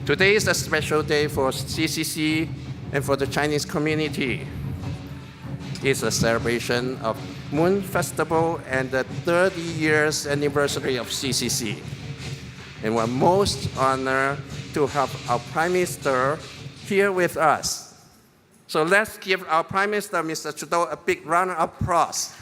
Today is a special day for CCC and for the Chinese community. It's a celebration of Moon Festival and the 30 years anniversary of CCC. And we're most honored to have our Prime Minister here with us. So let's give our Prime Minister, Mr. Trudeau, a big round of applause.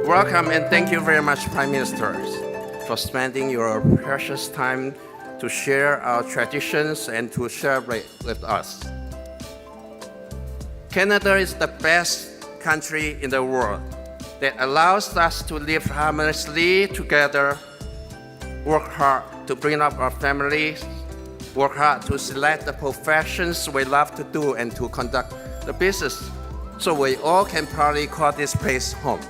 Welcome and thank you very much, Prime Minister, for spending your precious time to share our traditions and to celebrate with us. Canada is the best country in the world that allows us to live harmoniously together, work hard to bring up our families, work hard to select the professions we love to do and to conduct the business, so we all can proudly call this place home.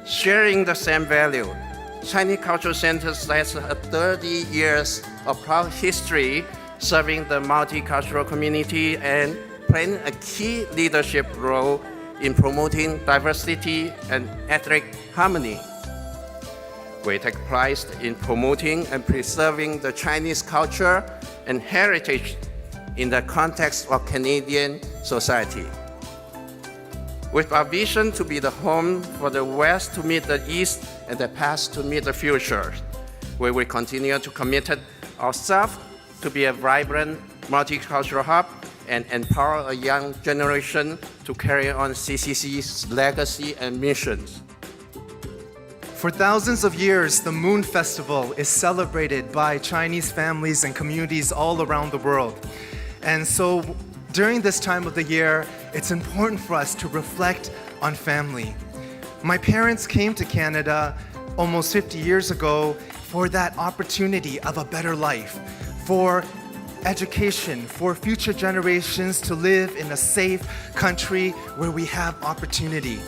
Sharing the same value, Chinese Cultural Center has 30 years of proud history serving the multicultural community and playing a key leadership role in promoting diversity and ethnic harmony. We take pride in promoting and preserving the Chinese culture and heritage in the context of Canadian society. With our vision to be the home for the West to meet the East and the past to meet the future, we will continue to commit ourselves to be a vibrant multicultural hub and empower a young generation to carry on CCC's legacy and missions. For thousands of years, the Moon Festival is celebrated by Chinese families and communities all around the world. And so during this time of the year, it's important for us to reflect on family. My parents came to Canada almost 50 years ago for that opportunity of a better life, for education, for future generations to live in a safe country where we have opportunity.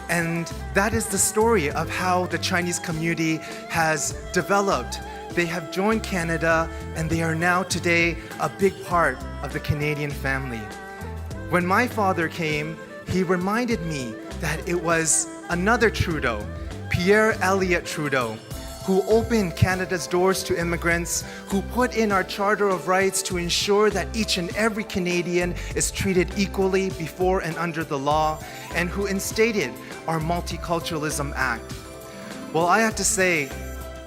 And that is the story of how the Chinese community has developed. They have joined Canada and they are now today a big part of the Canadian family. When my father came, he reminded me that it was another Trudeau, Pierre Elliott Trudeau, who opened Canada's doors to immigrants, who put in our Charter of Rights to ensure that each and every Canadian is treated equally before and under the law, and who instated our Multiculturalism Act. Well, I have to say,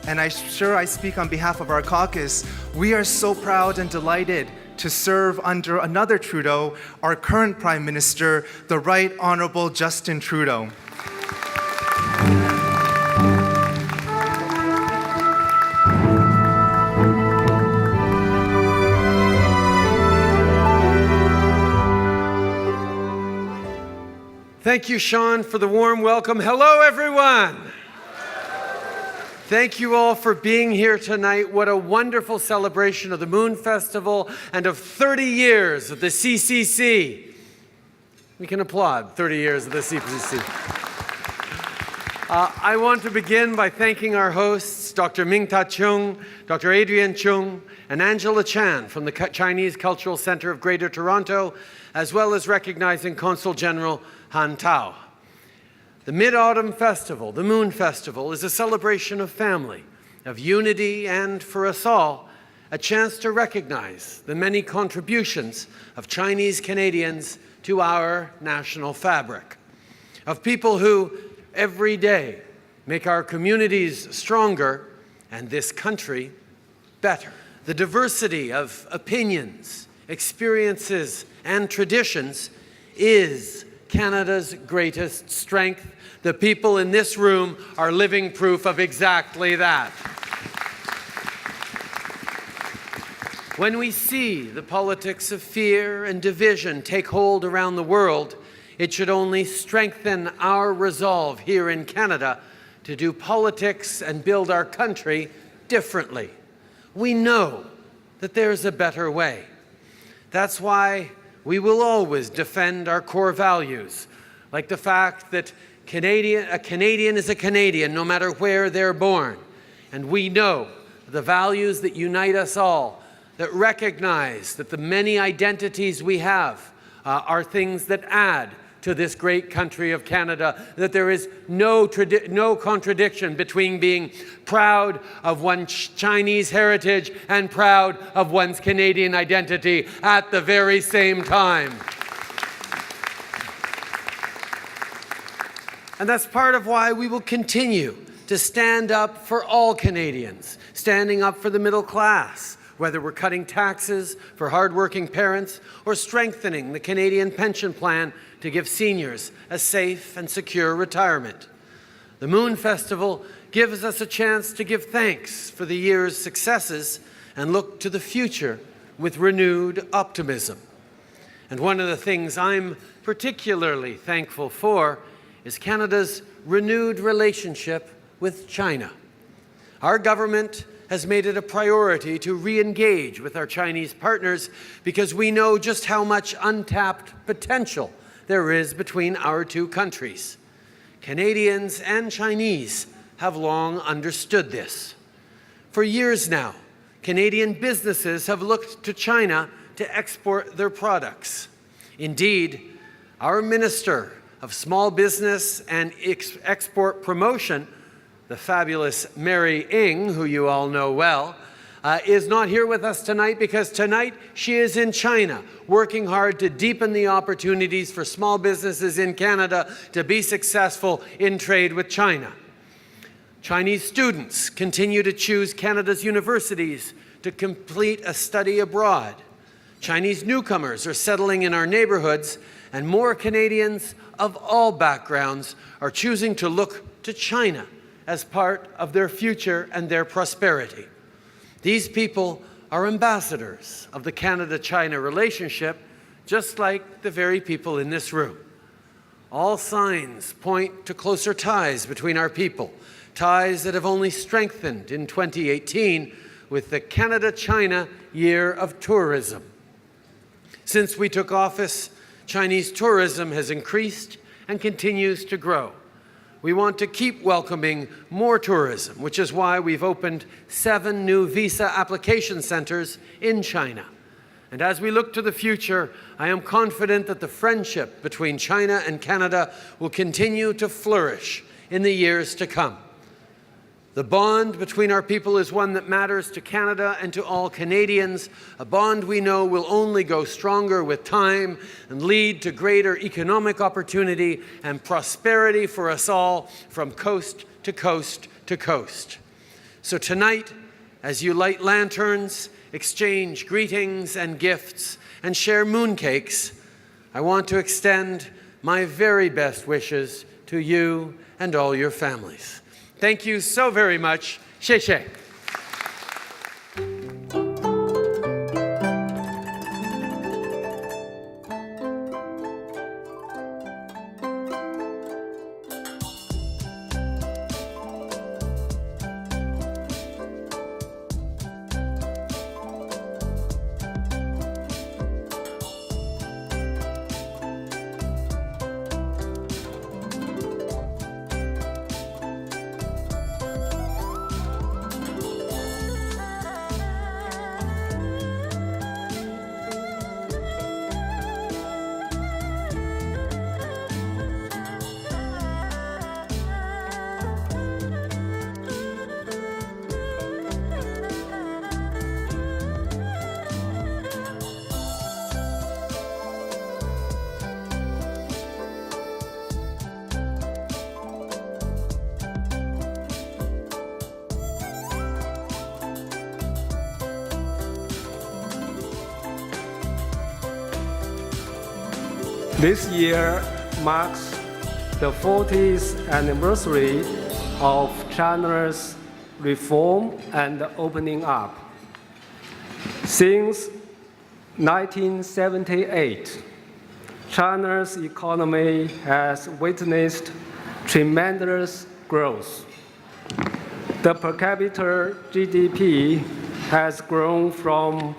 and I'm sure I speak on behalf of our caucus, we are so proud and delighted to serve under another Trudeau, our current Prime Minister, the Right Honourable Justin Trudeau. Thank you, Shaun, for the warm welcome. Hello, everyone. Thank you all for being here tonight. What a wonderful celebration of the Moon Festival and of 30 years of the CCC. We can applaud 30 years of the CCC. I want to begin by thanking our hosts, Dr. Ming-Ta Chung, Dr. Adrian Chung, and Angela Chen from the Chinese Cultural Center of Greater Toronto, as well as recognizing Consul General Han Tao. The Mid-Autumn Festival, the Moon Festival, is a celebration of family, of unity, and for us all, a chance to recognize the many contributions of Chinese Canadians to our national fabric, of people who every day make our communities stronger and this country better. The diversity of opinions, experiences, and traditions is Canada's greatest strength. The people in this room are living proof of exactly that. When we see the politics of fear and division take hold around the world, it should only strengthen our resolve here in Canada to do politics and build our country differently. We know that there's a better way. That's why we will always defend our core values, like the fact that a Canadian is a Canadian no matter where they're born. And we know the values that unite us all, that recognize that the many identities we have are things that add to this great country of Canada, that there is no contradiction between being proud of one's Chinese heritage and proud of one's Canadian identity at the very same time. And that's part of why we will continue to stand up for all Canadians, standing up for the middle class, whether we're cutting taxes for hardworking parents or strengthening the Canadian pension plan to give seniors a safe and secure retirement. The Moon Festival gives us a chance to give thanks for the year's successes and look to the future with renewed optimism. And one of the things I'm particularly thankful for is Canada's renewed relationship with China. Our government has made it a priority to re-engage with our Chinese partners because we know just how much untapped potential there is between our two countries. Canadians and Chinese have long understood this. For years now, Canadian businesses have looked to China to export their products. Indeed, our Minister of Small Business and Export Promotion, the fabulous Mary Ng, who you all know well, is not here with us tonight because tonight she is in China, working hard to deepen the opportunities for small businesses in Canada to be successful in trade with China. Chinese students continue to choose Canada's universities to complete a study abroad. Chinese newcomers are settling in our neighborhoods, and more Canadians of all backgrounds are choosing to look to China as part of their future and their prosperity. These people are ambassadors of the Canada-China relationship, just like the very people in this room. All signs point to closer ties between our people, ties that have only strengthened in 2018 with the Canada-China Year of Tourism. Since we took office, Chinese tourism has increased and continues to grow. We want to keep welcoming more tourism, which is why we've opened 7 new visa application centers in China. And as we look to the future, I am confident that the friendship between China and Canada will continue to flourish in the years to come. The bond between our people is one that matters to Canada and to all Canadians, a bond we know will only go stronger with time and lead to greater economic opportunity and prosperity for us all from coast to coast to coast. So tonight, as you light lanterns, exchange greetings and gifts, and share mooncakes, I want to extend my very best wishes to you and all your families. Thank you so very much. 谢谢. This year marks the 40th anniversary of China's reform and opening up. Since 1978, China's economy has witnessed tremendous growth. The per capita GDP has grown from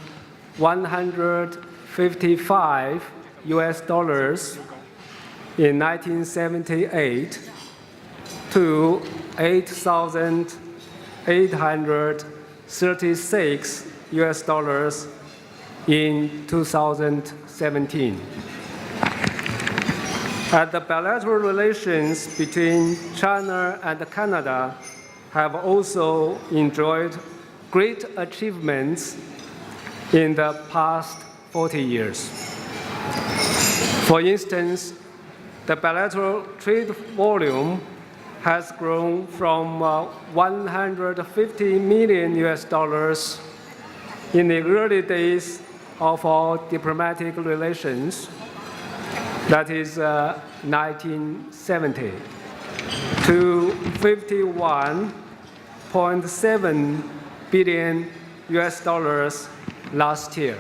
$155 in 1978 to $8,836 in 2017. And the bilateral relations between China and Canada have also enjoyed great achievements in the past 40 years. For instance, the bilateral trade volume has grown from $150 million in the early days of our diplomatic relations, that is 1970, to $51.7 billion last year.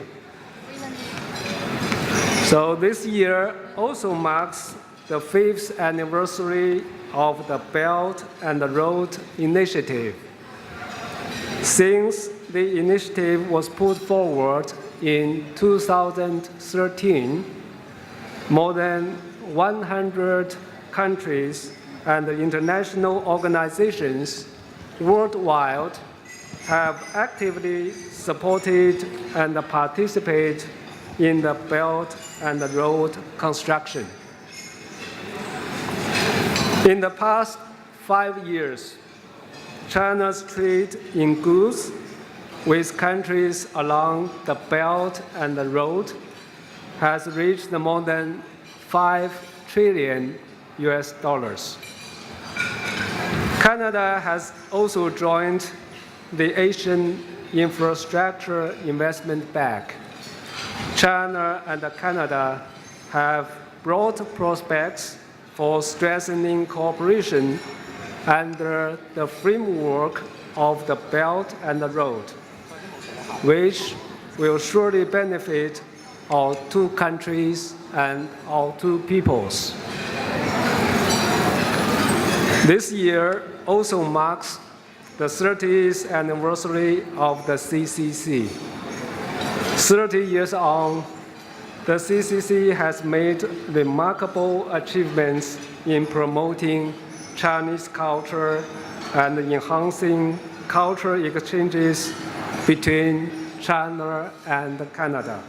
So this year also marks the 5th anniversary of the Belt and Road Initiative. Since the initiative was put forward in 2013, more than 100 countries and international organizations worldwide have actively supported and participated in the Belt and Road construction. In the past 5 years, China's trade in goods with countries along the Belt and the Road has reached more than $5 trillion. Canada has also joined the Asian Infrastructure Investment Bank. China and Canada have broad prospects for strengthening cooperation under the framework of the Belt and the Road, which will surely benefit our two countries and our two peoples. This year also marks the 30th anniversary of the CCC. 30 years on, the CCC has made remarkable achievements in promoting Chinese culture and enhancing cultural exchanges between China and Canada.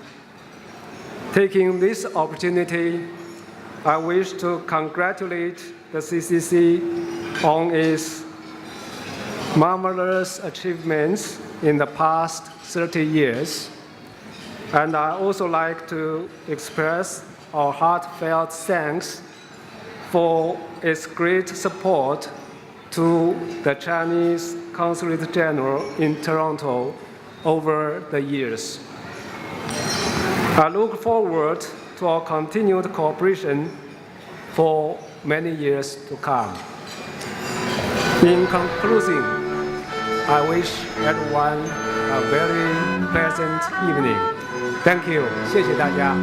Taking this opportunity, I wish to congratulate the CCC on its marvelous achievements in the past 30 years. And I also like to express our heartfelt thanks for its great support to the Chinese Consulate General in Toronto over the years. I look forward to our continued cooperation for many years to come. In conclusion, I wish everyone a very pleasant evening. Thank you. 谢谢大家。